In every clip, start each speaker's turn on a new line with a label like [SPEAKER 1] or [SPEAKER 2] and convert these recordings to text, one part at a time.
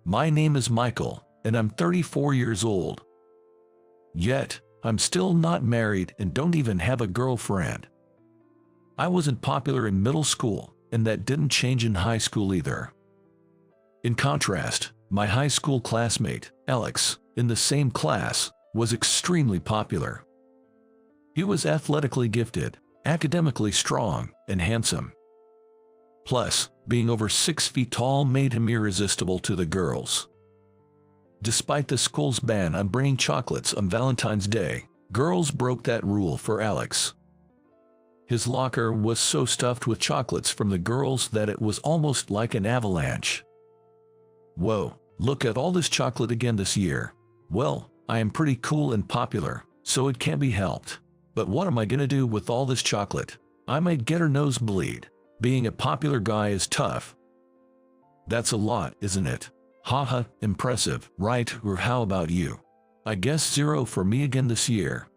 [SPEAKER 1] My name is Michael, and I'm 34 years old. Yet, I'm still not married and don't even have a girlfriend. I wasn't popular in middle school, and that didn't change in high school either. In contrast, my high school classmate, Alex, in the same class, was extremely popular. He was athletically gifted, academically strong, and handsome. Plus, being over 6 feet tall made him irresistible to the girls. Despite the school's ban on bringing chocolates on Valentine's Day, girls broke that rule for Alex. His locker was so stuffed with chocolates from the girls that it was almost like an avalanche. Whoa, look at all this chocolate again this year. Well, I am pretty cool and popular, so it can't be helped. But what am I gonna do with all this chocolate? I might get a nosebleed. Being a popular guy is tough. That's a lot, isn't it? Haha, impressive, right? Or how about you? I guess 0 for me again this year.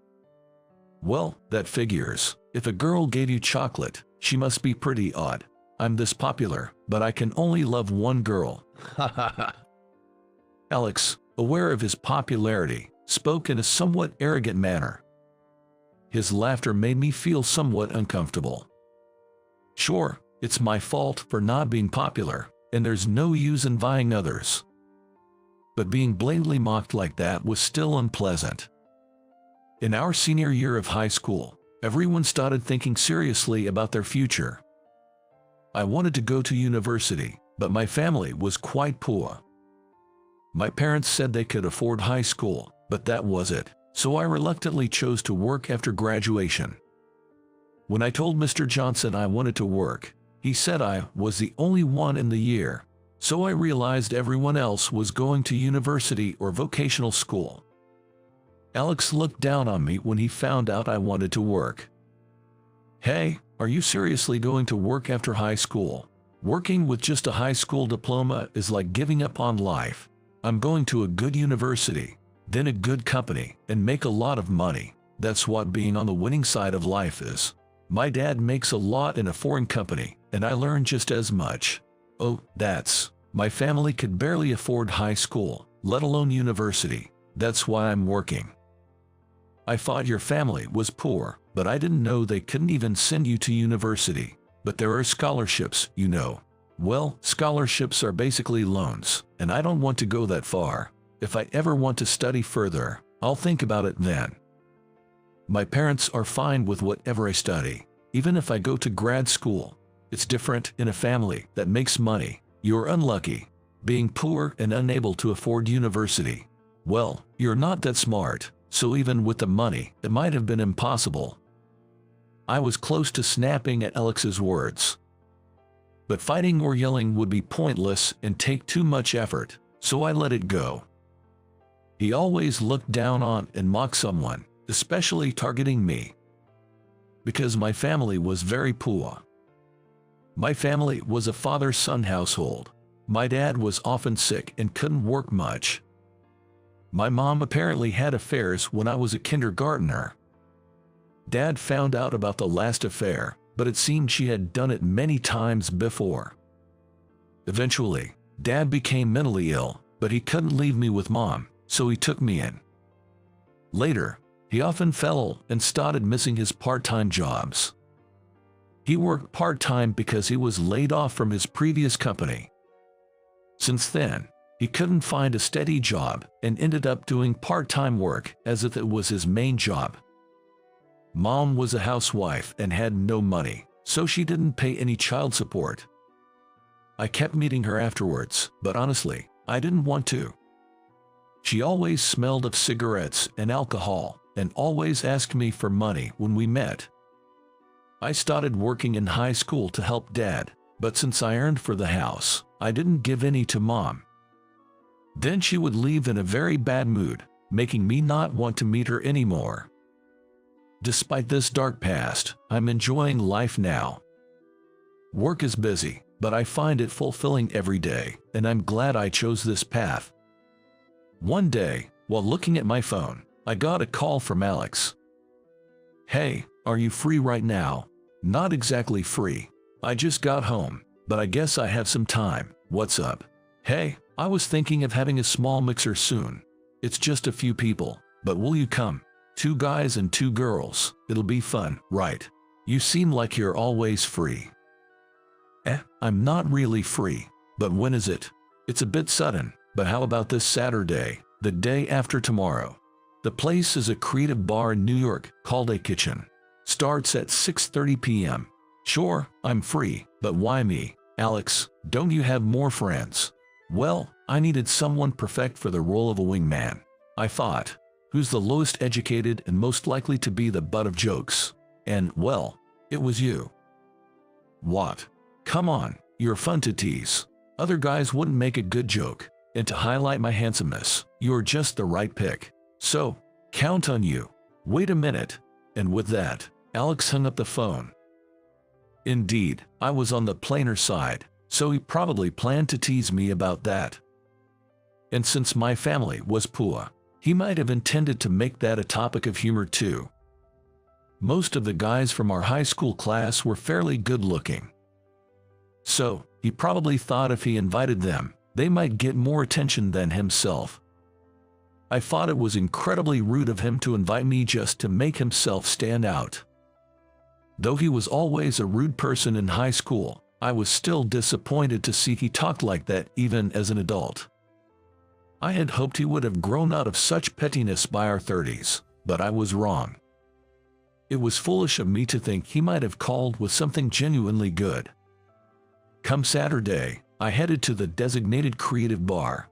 [SPEAKER 1] Well, that figures. If a girl gave you chocolate, she must be pretty odd. I'm this popular, but I can only love one girl. Ha ha ha. Alex, aware of his popularity, spoke in a somewhat arrogant manner. His laughter made me feel somewhat uncomfortable. Sure, it's my fault for not being popular, and there's no use in vying others. But being blatantly mocked like that was still unpleasant. In our senior year of high school, everyone started thinking seriously about their future. I wanted to go to university, but my family was quite poor. My parents said they could afford high school, but that was it, so I reluctantly chose to work after graduation. When I told Mr. Johnson I wanted to work, he said I was the only one in the year, so I realized everyone else was going to university or vocational school. Alex looked down on me when he found out I wanted to work. Hey, are you seriously going to work after high school? Working with just a high school diploma is like giving up on life. I'm going to a good university, then a good company, and make a lot of money. That's what being on the winning side of life is. My dad makes a lot in a foreign company, and I learn just as much. Oh, my family could barely afford high school, let alone university. That's why I'm working. I thought your family was poor, but I didn't know they couldn't even send you to university. But there are scholarships, you know. Well, scholarships are basically loans, and I don't want to go that far. If I ever want to study further, I'll think about it then. My parents are fine with whatever I study, even if I go to grad school. It's different in a family that makes money. You're unlucky, being poor and unable to afford university. Well, you're not that smart, so even with the money, it might have been impossible. I was close to snapping at Alex's words. But fighting or yelling would be pointless and take too much effort, so I let it go. He always looked down on and mocked someone, especially targeting me. Because my family was very poor. My family was a father-son household. My dad was often sick and couldn't work much. My mom apparently had affairs when I was a kindergartner. Dad found out about the last affair, but it seemed she had done it many times before. Eventually, Dad became mentally ill, but he couldn't leave me with Mom, so he took me in. Later, he often fell and started missing his part-time jobs. He worked part-time because he was laid off from his previous company. Since then, he couldn't find a steady job and ended up doing part-time work as if it was his main job. Mom was a housewife and had no money, so she didn't pay any child support. I kept meeting her afterwards, but honestly, I didn't want to. She always smelled of cigarettes and alcohol, and always asked me for money when we met. I started working in high school to help Dad, but since I earned for the house, I didn't give any to Mom. Then she would leave in a very bad mood, making me not want to meet her anymore. Despite this dark past, I'm enjoying life now. Work is busy, but I find it fulfilling every day, and I'm glad I chose this path. One day, while looking at my phone, I got a call from Alex. Hey, are you free right now? Not exactly free. I just got home, but I guess I have some time. What's up? Hey, I was thinking of having a small mixer soon. It's just a few people, but will you come? 2 guys and 2 girls. It'll be fun, right? You seem like you're always free. I'm not really free. But when is it? It's a bit sudden, but how about this Saturday, the day after tomorrow? The place is a creative bar in New York called A Kitchen. Starts at 6:30 p.m. Sure, I'm free, but why me? Alex, don't you have more friends? Well, I needed someone perfect for the role of a wingman. I thought, who's the lowest educated and most likely to be the butt of jokes? And, well, it was you. What? Come on, you're fun to tease. Other guys wouldn't make a good joke, and to highlight my handsomeness, you're just the right pick. So, count on you. Wait a minute. And with that, Alex hung up the phone. Indeed, I was on the plainer side, so he probably planned to tease me about that. And since my family was poor, he might have intended to make that a topic of humor too. Most of the guys from our high school class were fairly good-looking. So, he probably thought if he invited them, they might get more attention than himself. I thought it was incredibly rude of him to invite me just to make himself stand out. Though he was always a rude person in high school, I was still disappointed to see he talked like that even as an adult. I had hoped he would have grown out of such pettiness by our 30s, but I was wrong. It was foolish of me to think he might have called with something genuinely good. Come Saturday, I headed to the designated creative bar.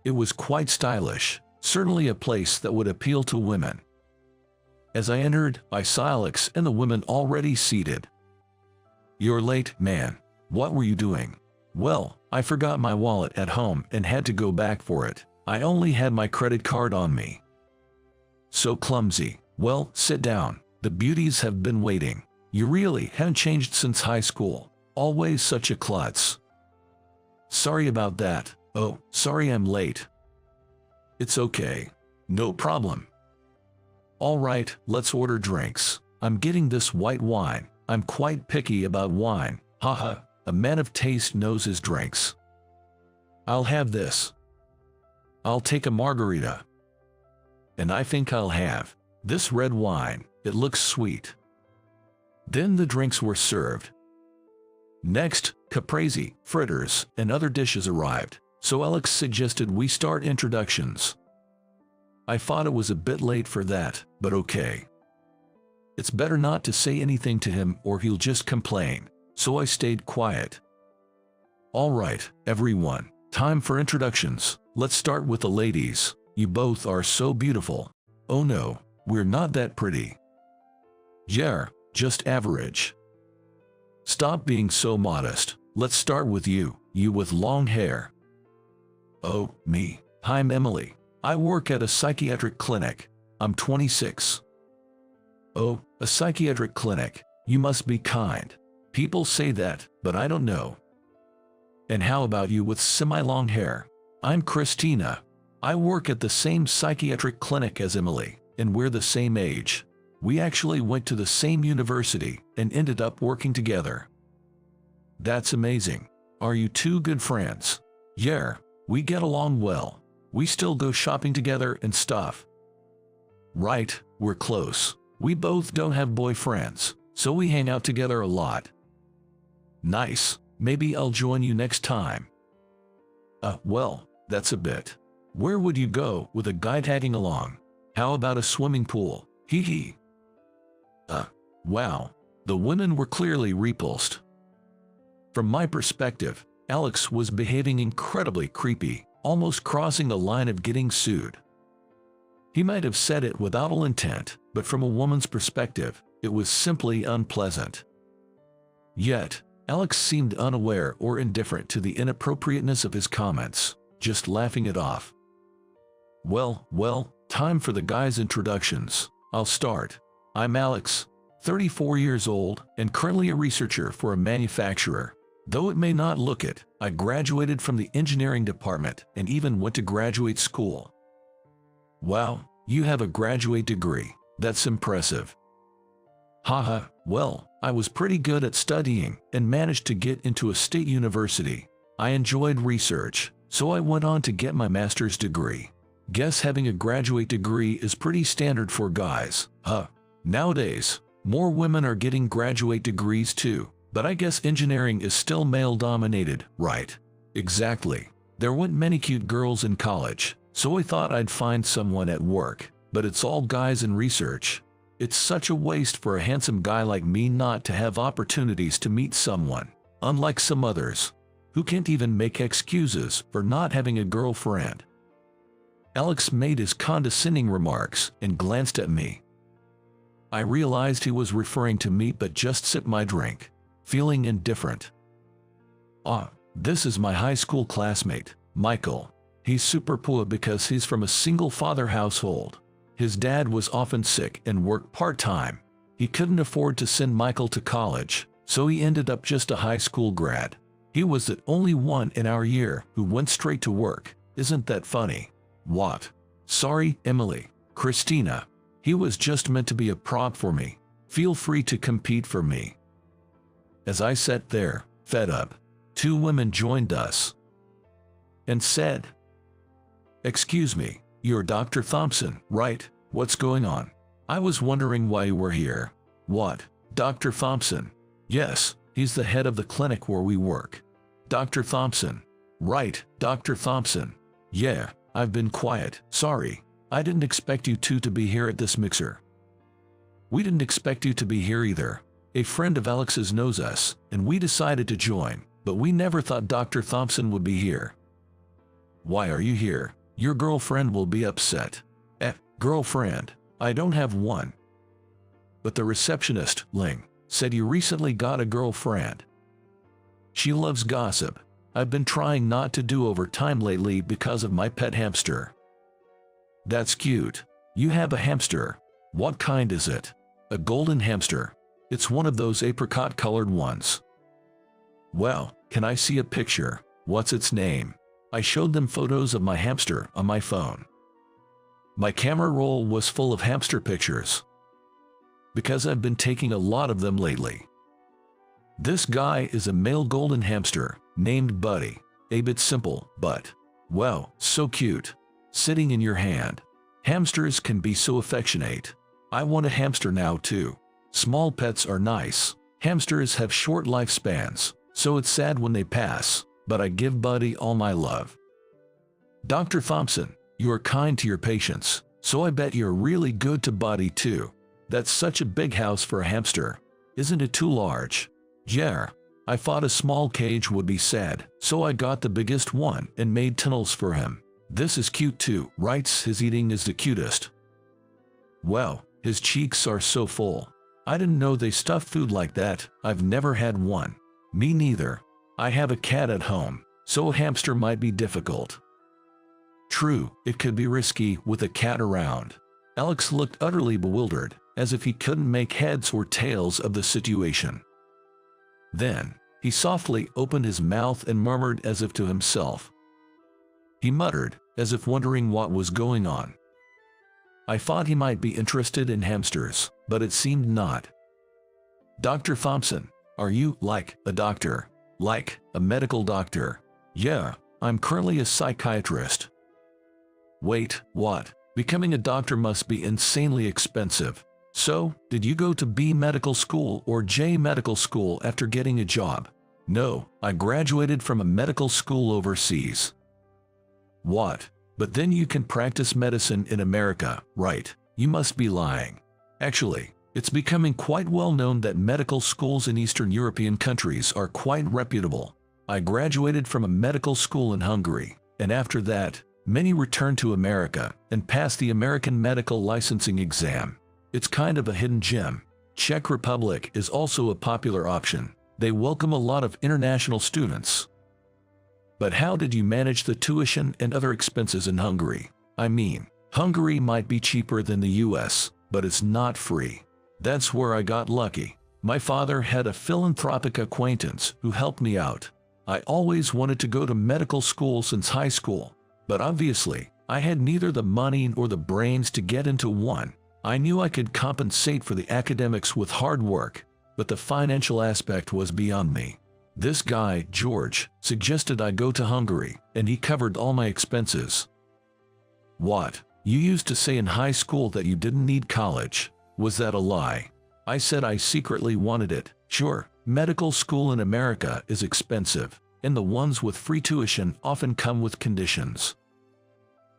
[SPEAKER 1] It was quite stylish, certainly a place that would appeal to women. As I entered, I saw Alex and the women already seated. You're late, man. What were you doing? Well, I forgot my wallet at home and had to go back for it. I only had my credit card on me. So clumsy. Well, sit down. The beauties have been waiting. You really haven't changed since high school. Always such a klutz. Sorry about that. Oh, sorry I'm late. It's okay. No problem. All right, let's order drinks. I'm getting this white wine. I'm quite picky about wine. Haha, a man of taste knows his drinks. I'll have this. I'll take a margarita. And I think I'll have this red wine. It looks sweet. Then the drinks were served. Next, caprese, fritters, and other dishes arrived, so Alex suggested we start introductions. I thought it was a bit late for that, but okay. It's better not to say anything to him or he'll just complain, so I stayed quiet. All right, everyone, time for introductions. Let's start with the ladies. You both are so beautiful. Oh no, we're not that pretty. Yeah, just average. Stop being so modest. Let's start with you with long hair. Oh, me. I'm Emily. I work at a psychiatric clinic. I'm 26. Oh, a psychiatric clinic. You must be kind. People say that, but I don't know. And how about you with semi-long hair? I'm Christina. I work at the same psychiatric clinic as Emily, and we're the same age. We actually went to the same university and ended up working together. That's amazing. Are you two good friends? Yeah, we get along well. We still go shopping together and stuff. Right, we're close. We both don't have boyfriends, so we hang out together a lot. Nice. Maybe I'll join you next time. Well, that's a bit. Where would you go with a guy tagging along? How about a swimming pool? Hee hee. Wow. The women were clearly repulsed. From my perspective, Alex was behaving incredibly creepy, almost crossing the line of getting sued. He might have said it without ill intent, but from a woman's perspective, it was simply unpleasant. Yet, Alex seemed unaware or indifferent to the inappropriateness of his comments, just laughing it off. Well, time for the guys' introductions. I'll start. I'm Alex, 34 years old, and currently a researcher for a manufacturer. Though it may not look it, I graduated from the engineering department and even went to graduate school. Wow, you have a graduate degree. That's impressive. Haha, well, I was pretty good at studying and managed to get into a state university. I enjoyed research, so I went on to get my master's degree. Guess having a graduate degree is pretty standard for guys, huh? Nowadays, more women are getting graduate degrees too, but I guess engineering is still male-dominated, right? Exactly. There weren't many cute girls in college, so I thought I'd find someone at work, but it's all guys in research. It's such a waste for a handsome guy like me not to have opportunities to meet someone, unlike some others, who can't even make excuses for not having a girlfriend. Alex made his condescending remarks and glanced at me. I realized he was referring to me but just sipped my drink, feeling indifferent. This is my high school classmate, Michael. He's super poor because he's from a single-father household. His dad was often sick and worked part-time. He couldn't afford to send Michael to college, so he ended up just a high school grad. He was the only one in our year who went straight to work. Isn't that funny? What? Sorry, Emily. Christina. He was just meant to be a prop for me. Feel free to compete for me. As I sat there, fed up, two women joined us and said, "Excuse me, you're Dr. Thompson, right? What's going on?" I was wondering why you were here. What? Dr. Thompson? Yes, he's the head of the clinic where we work. Dr. Thompson. Right, Dr. Thompson. Yeah, I've been quiet, sorry. I didn't expect you two to be here at this mixer. We didn't expect you to be here either. A friend of Alex's knows us, and we decided to join, but we never thought Dr. Thompson would be here. Why are you here? Your girlfriend will be upset. Girlfriend? I don't have one. But the receptionist, Ling, said you recently got a girlfriend. She loves gossip. I've been trying not to do overtime lately because of my pet hamster. That's cute. You have a hamster. What kind is it? A golden hamster. It's one of those apricot-colored ones. Well, can I see a picture? What's its name? I showed them photos of my hamster on my phone. My camera roll was full of hamster pictures, because I've been taking a lot of them lately. This guy is a male golden hamster, named Buddy. A bit simple, but, well, so cute. Sitting in your hand. Hamsters can be so affectionate. I want a hamster now too. Small pets are nice. Hamsters have short lifespans, so it's sad when they pass, but I give Buddy all my love. Dr. Thompson, you are kind to your patients, so I bet you're really good to Buddy too. That's such a big house for a hamster. Isn't it too large? Yeah. I thought a small cage would be sad, so I got the biggest one and made tunnels for him. This is cute too, right? His eating is the cutest. Well, his cheeks are so full. I didn't know they stuff food like that. I've never had one. Me neither. I have a cat at home, so a hamster might be difficult. True, it could be risky with a cat around. Alex looked utterly bewildered, as if he couldn't make heads or tails of the situation. Then, he softly opened his mouth and murmured as if to himself. He muttered, as if wondering what was going on. I thought he might be interested in hamsters, but it seemed not. Dr. Thompson, are you, like, a doctor? Like, a medical doctor? Yeah, I'm currently a psychiatrist. Wait, what? Becoming a doctor must be insanely expensive. So, did you go to B medical school or J medical school after getting a job? No, I graduated from a medical school overseas. What? But then you can practice medicine in America, right? You must be lying. Actually, it's becoming quite well known that medical schools in Eastern European countries are quite reputable. I graduated from a medical school in Hungary, and after that, many returned to America and passed the American medical licensing exam. It's kind of a hidden gem. Czech Republic is also a popular option. They welcome a lot of international students. But how did you manage the tuition and other expenses in Hungary? I mean, Hungary might be cheaper than the US, but it's not free. That's where I got lucky. My father had a philanthropic acquaintance who helped me out. I always wanted to go to medical school since high school, but obviously, I had neither the money nor the brains to get into one. I knew I could compensate for the academics with hard work, but the financial aspect was beyond me. This guy, George, suggested I go to Hungary, and he covered all my expenses. What? You used to say in high school that you didn't need college. Was that a lie? I said I secretly wanted it. Sure, medical school in America is expensive, and the ones with free tuition often come with conditions.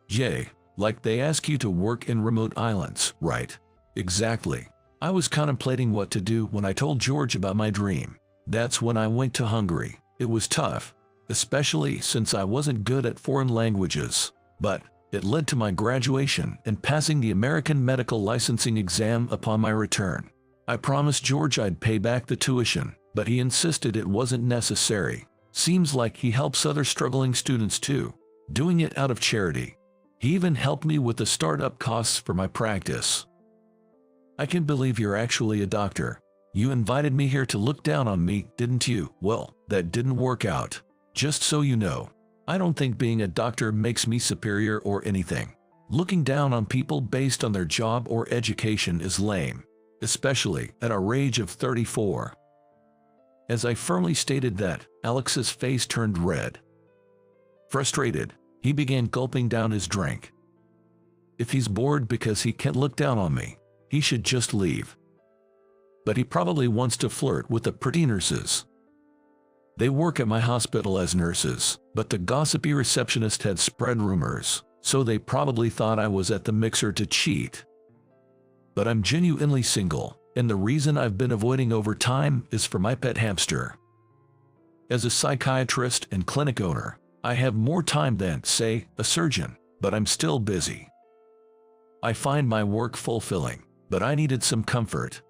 [SPEAKER 1] Yay, like they ask you to work in remote islands, right? Exactly. I was contemplating what to do when I told George about my dream. That's when I went to Hungary. It was tough, especially since I wasn't good at foreign languages, but it led to my graduation and passing the American medical licensing exam upon my return. I promised George I'd pay back the tuition, but he insisted it wasn't necessary. Seems like he helps other struggling students too, doing it out of charity. He even helped me with the startup costs for my practice. I can believe you're actually a doctor. You invited me here to look down on me, didn't you? Well, that didn't work out. Just so you know, I don't think being a doctor makes me superior or anything. Looking down on people based on their job or education is lame, especially at our age of 34. As I firmly stated that, Alex's face turned red. Frustrated, he began gulping down his drink. If he's bored because he can't look down on me, he should just leave. But he probably wants to flirt with the pretty nurses. They work at my hospital as nurses, but the gossipy receptionist had spread rumors, so they probably thought I was at the mixer to cheat. But I'm genuinely single, and the reason I've been avoiding overtime is for my pet hamster. As a psychiatrist and clinic owner, I have more time than, say, a surgeon, but I'm still busy. I find my work fulfilling, but I needed some comfort.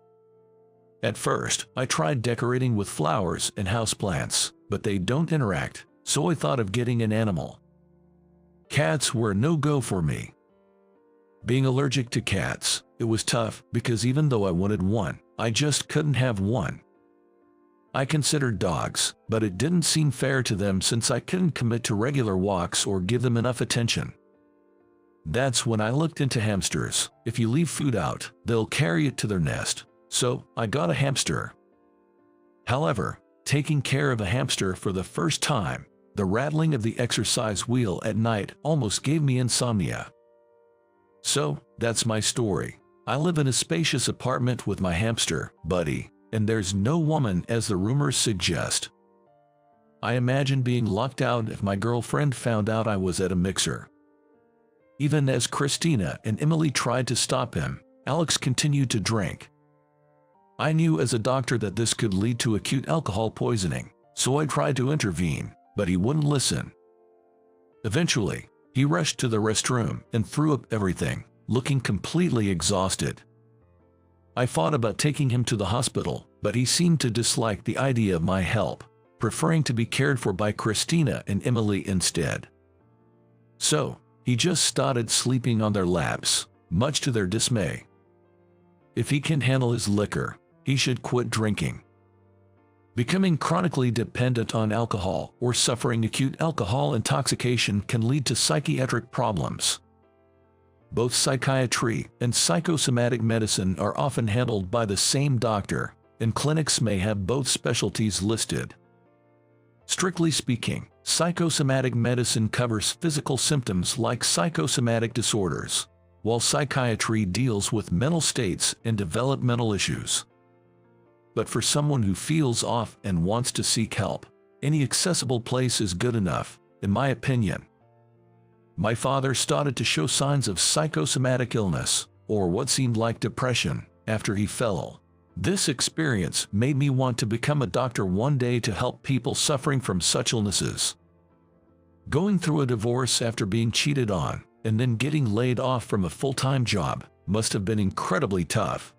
[SPEAKER 1] At first, I tried decorating with flowers and houseplants, but they don't interact, so I thought of getting an animal. Cats were a no-go for me. Being allergic to cats, it was tough because even though I wanted one, I just couldn't have one. I considered dogs, but it didn't seem fair to them since I couldn't commit to regular walks or give them enough attention. That's when I looked into hamsters. If you leave food out, they'll carry it to their nest. So, I got a hamster. However, taking care of a hamster for the first time, the rattling of the exercise wheel at night almost gave me insomnia. So, that's my story. I live in a spacious apartment with my hamster, Buddy, and there's no woman as the rumors suggest. I imagine being locked out if my girlfriend found out I was at a mixer. Even as Christina and Emily tried to stop him, Alex continued to drink. I knew as a doctor that this could lead to acute alcohol poisoning, so I tried to intervene, but he wouldn't listen. Eventually, he rushed to the restroom and threw up everything, looking completely exhausted. I thought about taking him to the hospital, but he seemed to dislike the idea of my help, preferring to be cared for by Christina and Emily instead. So, he just started sleeping on their laps, much to their dismay. If he can handle his liquor, he should quit drinking. Becoming chronically dependent on alcohol or suffering acute alcohol intoxication can lead to psychiatric problems. Both psychiatry and psychosomatic medicine are often handled by the same doctor, and clinics may have both specialties listed. Strictly speaking, psychosomatic medicine covers physical symptoms like psychosomatic disorders, while psychiatry deals with mental states and developmental issues. But for someone who feels off and wants to seek help, any accessible place is good enough, in my opinion. My father started to show signs of psychosomatic illness, or what seemed like depression, after he fell. This experience made me want to become a doctor one day to help people suffering from such illnesses. Going through a divorce after being cheated on, and then getting laid off from a full-time job, must have been incredibly tough.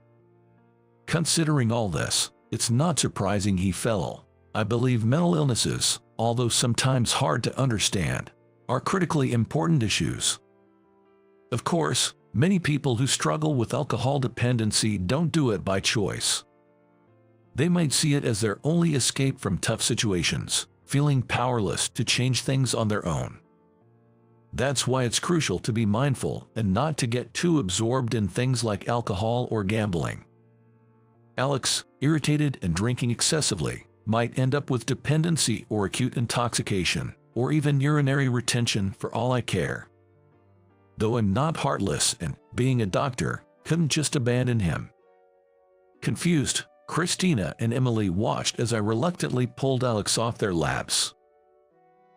[SPEAKER 1] Considering all this, it's not surprising he fell. I believe mental illnesses, although sometimes hard to understand, are critically important issues. Of course, many people who struggle with alcohol dependency don't do it by choice. They might see it as their only escape from tough situations, feeling powerless to change things on their own. That's why it's crucial to be mindful and not to get too absorbed in things like alcohol or gambling. Alex, irritated and drinking excessively, might end up with dependency or acute intoxication, or even urinary retention for all I care. Though I'm not heartless and, being a doctor, couldn't just abandon him. Confused, Christina and Emily watched as I reluctantly pulled Alex off their laps.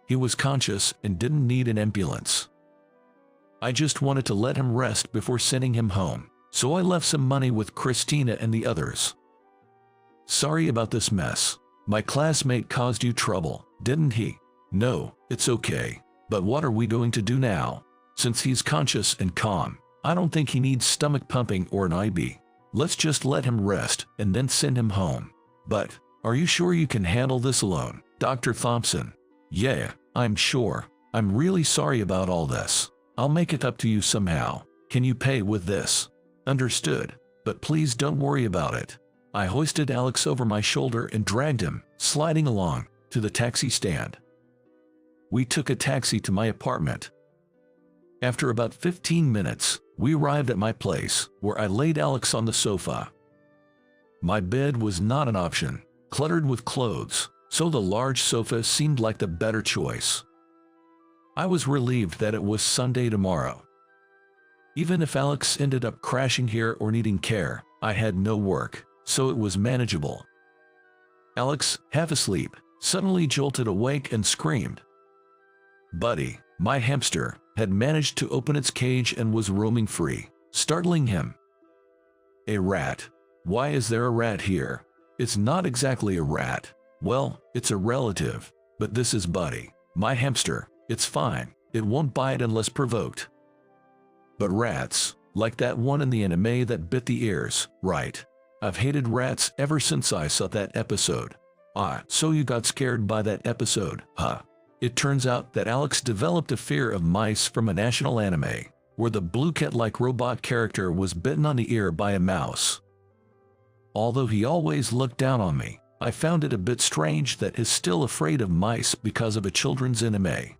[SPEAKER 1] He was conscious and didn't need an ambulance. I just wanted to let him rest before sending him home, so I left some money with Christina and the others. Sorry about this mess. My classmate caused you trouble, didn't he? No, it's okay. But what are we going to do now? Since he's conscious and calm, I don't think he needs stomach pumping or an IV. Let's just let him rest and then send him home. But, are you sure you can handle this alone, Dr. Thompson? Yeah, I'm sure. I'm really sorry about all this. I'll make it up to you somehow. Can you pay with this? Understood. But please don't worry about it. I hoisted Alex over my shoulder and dragged him, sliding along, to the taxi stand. We took a taxi to my apartment. After about 15 minutes, we arrived at my place, where I laid Alex on the sofa. My bed was not an option, cluttered with clothes, so the large sofa seemed like the better choice. I was relieved that it was Sunday tomorrow. Even if Alex ended up crashing here or needing care, I had no work, so it was manageable. Alex, half asleep, suddenly jolted awake and screamed. Buddy, my hamster, had managed to open its cage and was roaming free, startling him. A rat. Why is there a rat here? It's not exactly a rat. Well, it's a relative. But this is Buddy, my hamster. It's fine. It won't bite unless provoked. But rats, like that one in the anime that bit the ears, right? I've hated rats ever since I saw that episode. Ah, so you got scared by that episode, huh? It turns out that Alex developed a fear of mice from a national anime, where the blue cat-like robot character was bitten on the ear by a mouse. Although he always looked down on me, I found it a bit strange that he's still afraid of mice because of a children's anime.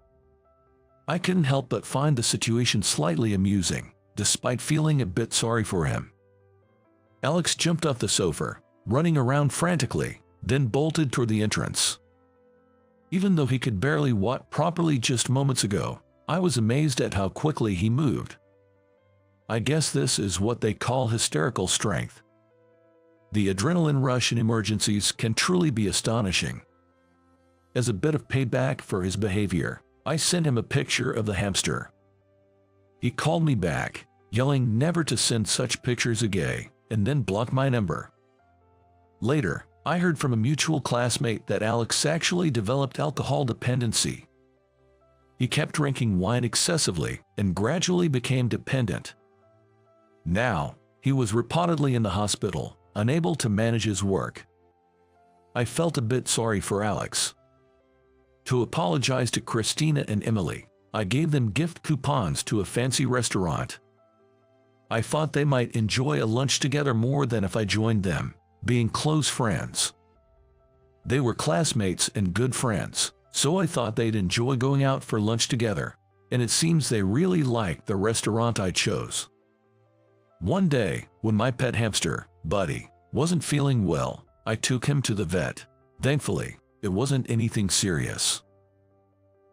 [SPEAKER 1] I couldn't help but find the situation slightly amusing, despite feeling a bit sorry for him. Alex jumped off the sofa, running around frantically, then bolted toward the entrance. Even though he could barely walk properly just moments ago, I was amazed at how quickly he moved. I guess this is what they call hysterical strength. The adrenaline rush in emergencies can truly be astonishing. As a bit of payback for his behavior, I sent him a picture of the hamster. He called me back, yelling never to send such pictures again, and then blocked my number. Later, I heard from a mutual classmate that Alex actually developed alcohol dependency. He kept drinking wine excessively and gradually became dependent. Now, he was reportedly in the hospital, unable to manage his work. I felt a bit sorry for Alex. To apologize to Christina and Emily, I gave them gift coupons to a fancy restaurant. I thought they might enjoy a lunch together more than if I joined them, being close friends. They were classmates and good friends, so I thought they'd enjoy going out for lunch together, and it seems they really liked the restaurant I chose. One day, when my pet hamster, Buddy, wasn't feeling well, I took him to the vet. Thankfully, it wasn't anything serious.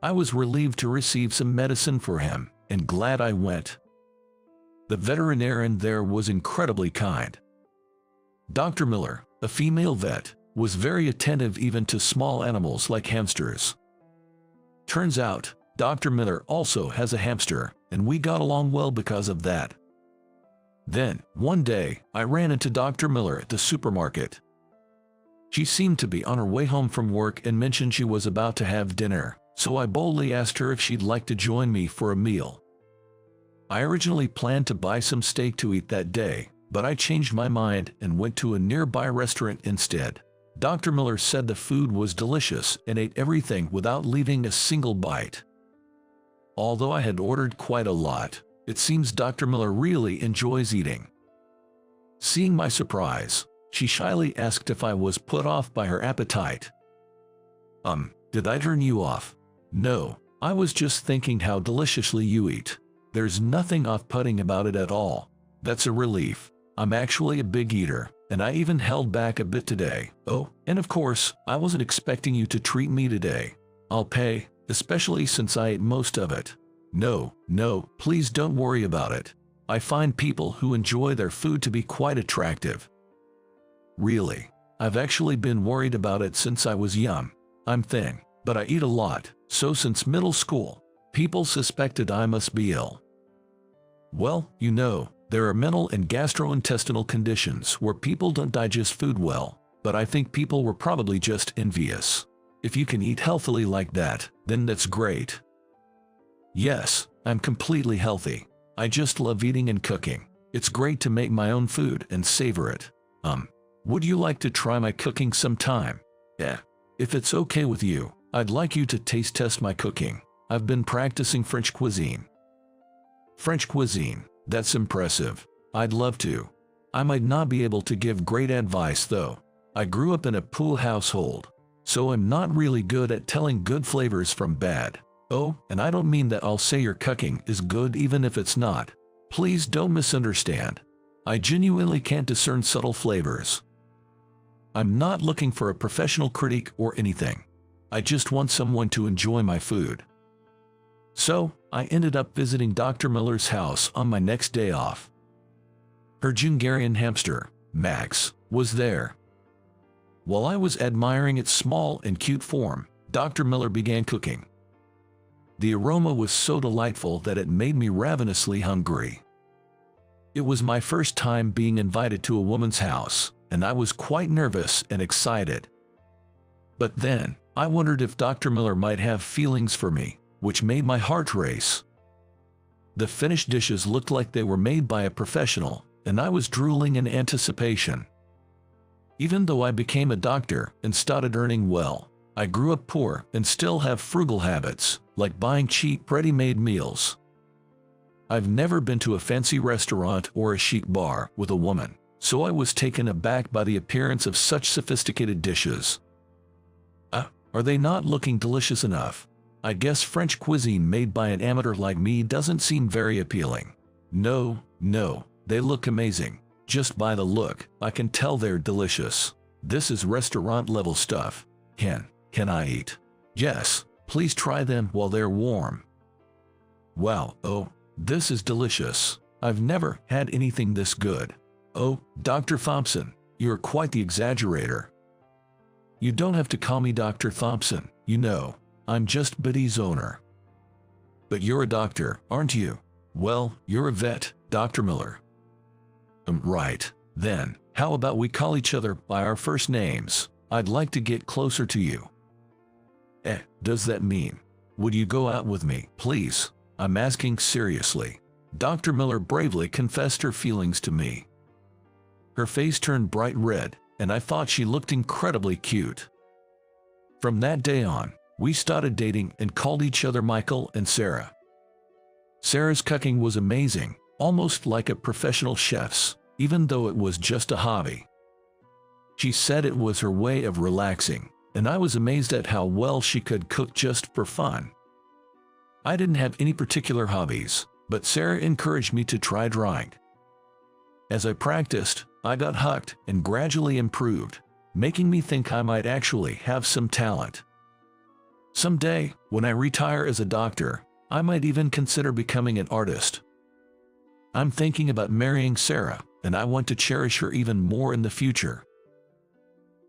[SPEAKER 1] I was relieved to receive some medicine for him, and glad I went. The veterinarian there was incredibly kind. Dr. Miller, a female vet, was very attentive even to small animals like hamsters. Turns out, Dr. Miller also has a hamster, and we got along well because of that. Then, one day, I ran into Dr. Miller at the supermarket. She seemed to be on her way home from work and mentioned she was about to have dinner, so I boldly asked her if she'd like to join me for a meal. I originally planned to buy some steak to eat that day, but I changed my mind and went to a nearby restaurant instead. Dr. Miller said the food was delicious and ate everything without leaving a single bite. Although I had ordered quite a lot, it seems Dr. Miller really enjoys eating. Seeing my surprise, she shyly asked if I was put off by her appetite. Did I turn you off? No, I was just thinking how deliciously you eat. There's nothing off-putting about it at all. That's a relief. I'm actually a big eater, and I even held back a bit today. Oh, and of course, I wasn't expecting you to treat me today. I'll pay, especially since I ate most of it. No, please don't worry about it. I find people who enjoy their food to be quite attractive. Really, I've actually been worried about it since I was young. I'm thin, but I eat a lot, so since middle school, people suspected I must be ill. Well, you know, there are mental and gastrointestinal conditions where people don't digest food well, but I think people were probably just envious. If you can eat healthily like that, then that's great. Yes, I'm completely healthy. I just love eating and cooking. It's great to make my own food and savor it. Would you like to try my cooking sometime? Yeah. If it's okay with you, I'd like you to taste test my cooking. I've been practicing French cuisine. French cuisine, that's impressive. I'd love to. I might not be able to give great advice though. I grew up in a pool household, so I'm not really good at telling good flavors from bad. Oh, and I don't mean that I'll say your cooking is good even if it's not. Please don't misunderstand. I genuinely can't discern subtle flavors. I'm not looking for a professional critic or anything. I just want someone to enjoy my food. So, I ended up visiting Dr. Miller's house on my next day off. Her Hungarian hamster, Max, was there. While I was admiring its small and cute form, Dr. Miller began cooking. The aroma was so delightful that it made me ravenously hungry. It was my first time being invited to a woman's house, and I was quite nervous and excited. But then, I wondered if Dr. Miller might have feelings for me, which made my heart race. The finished dishes looked like they were made by a professional, and I was drooling in anticipation. Even though I became a doctor and started earning well, I grew up poor and still have frugal habits, like buying cheap, ready-made meals. I've never been to a fancy restaurant or a chic bar with a woman, so I was taken aback by the appearance of such sophisticated dishes. Are they not looking delicious enough? I guess French cuisine made by an amateur like me doesn't seem very appealing. No, they look amazing. Just by the look, I can tell they're delicious. This is restaurant-level stuff. Can I eat? Yes, please try them while they're warm. Wow, oh, this is delicious. I've never had anything this good. Oh, Dr. Thompson, you're quite the exaggerator. You don't have to call me Dr. Thompson, you know. I'm just Biddy's owner. But you're a doctor, aren't you? Well, you're a vet, Dr. Miller. Right. Then, how about we call each other by our first names? I'd like to get closer to you. Does that mean? Would you go out with me, please? I'm asking seriously. Dr. Miller bravely confessed her feelings to me. Her face turned bright red, and I thought she looked incredibly cute. From that day on, we started dating and called each other Michael and Sarah. Sarah's cooking was amazing, almost like a professional chef's, even though it was just a hobby. She said it was her way of relaxing, and I was amazed at how well she could cook just for fun. I didn't have any particular hobbies, but Sarah encouraged me to try drawing. As I practiced, I got hooked and gradually improved, making me think I might actually have some talent. Someday, when I retire as a doctor, I might even consider becoming an artist. I'm thinking about marrying Sarah, and I want to cherish her even more in the future.